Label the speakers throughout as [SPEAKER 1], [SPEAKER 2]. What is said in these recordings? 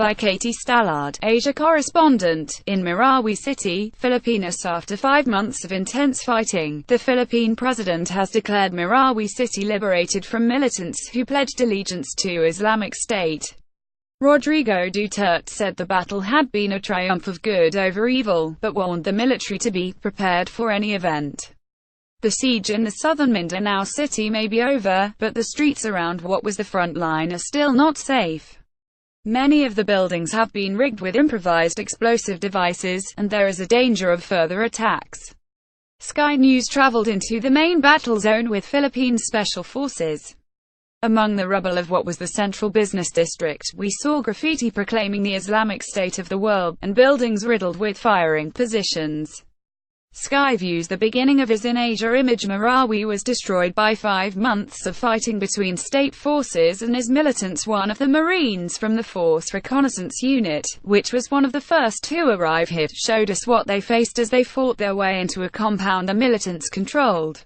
[SPEAKER 1] By Katie Stallard, Asia Correspondent, in Marawi City, Philippines. After 5 months of intense fighting, the Philippine President has declared Marawi City liberated from militants who pledged allegiance to Islamic State. Rodrigo Duterte said the battle had been a triumph of good over evil, but warned the military to be prepared for any event. The siege in the southern Mindanao city may be over, but the streets around what was the front line are still not safe. Many of the buildings have been rigged with improvised explosive devices, and there is a danger of further attacks. Sky News traveled into the main battle zone with Philippines Special Forces. Among the rubble of what was the central business district, we saw graffiti proclaiming the Islamic State of the world, and buildings riddled with firing positions. Sky views the beginning of his in Asia image. Marawi was destroyed by 5 months of fighting between state forces and his militants. One of the Marines from the Force Reconnaissance Unit, which was one of the first to arrive here, showed us what they faced as they fought their way into a compound the militants controlled.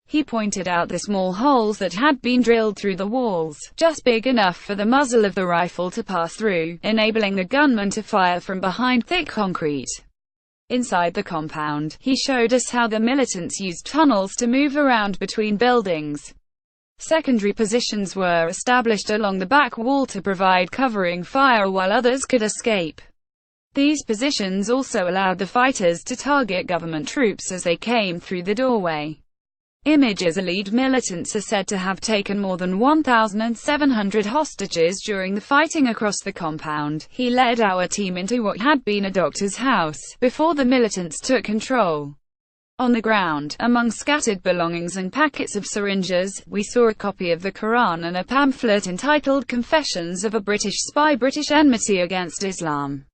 [SPEAKER 1] He pointed out the small holes that had been drilled through the walls, just big enough for the muzzle of the rifle to pass through, enabling the gunman to fire from behind thick concrete. Inside the compound, he showed us how the militants used tunnels to move around between buildings. Secondary positions were established along the back wall to provide covering fire while others could escape. These positions also allowed the fighters to target government troops as they came through the doorway. Images alleged militants are said to have taken more than 1,700 hostages during the fighting across the compound. He led our team into what had been a doctor's house, before the militants took control. On the ground, among scattered belongings and packets of syringes, we saw a copy of the Quran and a pamphlet entitled Confessions of a British Spy, British Enmity Against Islam.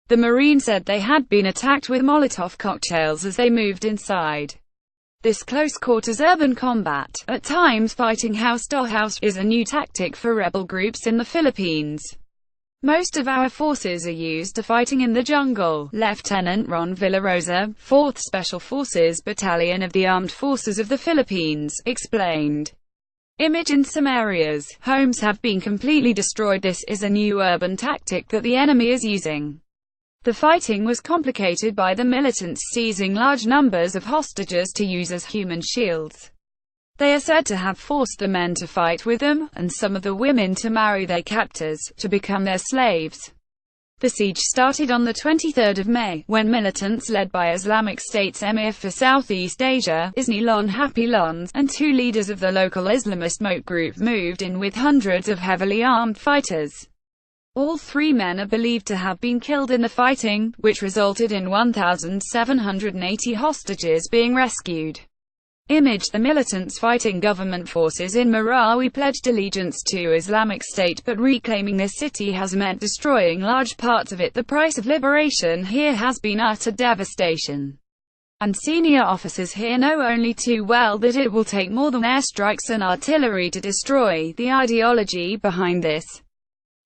[SPEAKER 1] The Marine said they had been attacked with Molotov cocktails as they moved inside. This close-quarters urban combat, at times fighting house to house, is a new tactic for rebel groups in the Philippines. Most of our forces are used to fighting in the jungle, Lieutenant Ron Villarosa, 4th Special Forces Battalion of the Armed Forces of the Philippines, explained. Image in some areas, homes have been completely destroyed. This is a new urban tactic that the enemy is using. The fighting was complicated by the militants seizing large numbers of hostages to use as human shields. They are said to have forced the men to fight with them, and some of the women to marry their captors, to become their slaves. The siege started on the 23rd of May, when militants led by Islamic State's Emir for Southeast Asia, Isni Lon Happy Lons, and 2 leaders of the local Islamist Moat group moved in with hundreds of heavily armed fighters. All 3 men are believed to have been killed in the fighting, which resulted in 1,780 hostages being rescued. Image: the militants fighting government forces in Marawi pledged allegiance to Islamic State, but reclaiming this city has meant destroying large parts of it. The price of liberation here has been utter devastation. And senior officers here know only too well that it will take more than airstrikes and artillery to destroy the ideology behind this.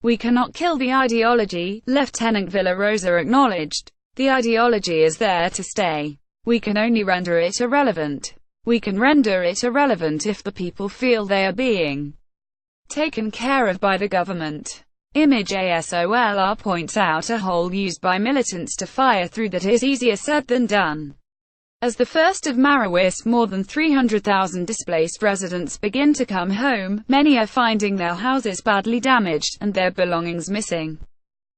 [SPEAKER 1] We cannot kill the ideology, Lieutenant Villarosa acknowledged. The ideology is there to stay. We can only render it irrelevant. We can render it irrelevant if the people feel they are being taken care of by the government. Image ASOLR points out a hole used by militants to fire through that is easier said than done. As the 1st of Marawi, more than 300,000 displaced residents begin to come home, many are finding their houses badly damaged, and their belongings missing.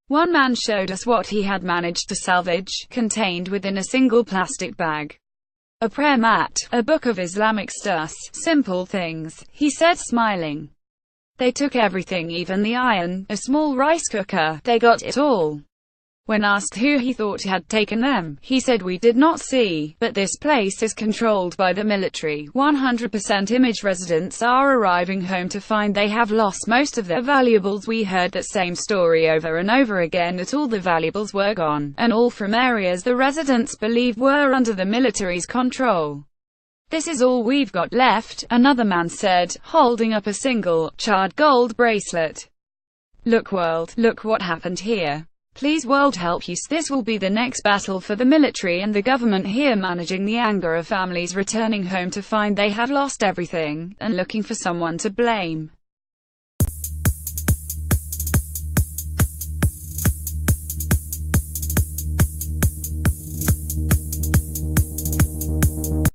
[SPEAKER 1] One man showed us what he had managed to salvage, contained within a single plastic bag. A prayer mat, a book of Islamic stuff, simple things, he said smiling. They took everything, even the iron, a small rice cooker, they got it all. When asked who he thought had taken them, he said, "We did not see, but this place is controlled by the military." 100% Image residents are arriving home to find they have lost most of their valuables. We heard that same story over and over again, that all the valuables were gone, and all from areas the residents believed were under the military's control. "This is all we've got left," another man said, holding up a single, charred gold bracelet. "Look world, look what happened here. Please world help us. This will be the next battle for the military and the government here, managing the anger of families returning home to find they have lost everything, and looking for someone to blame."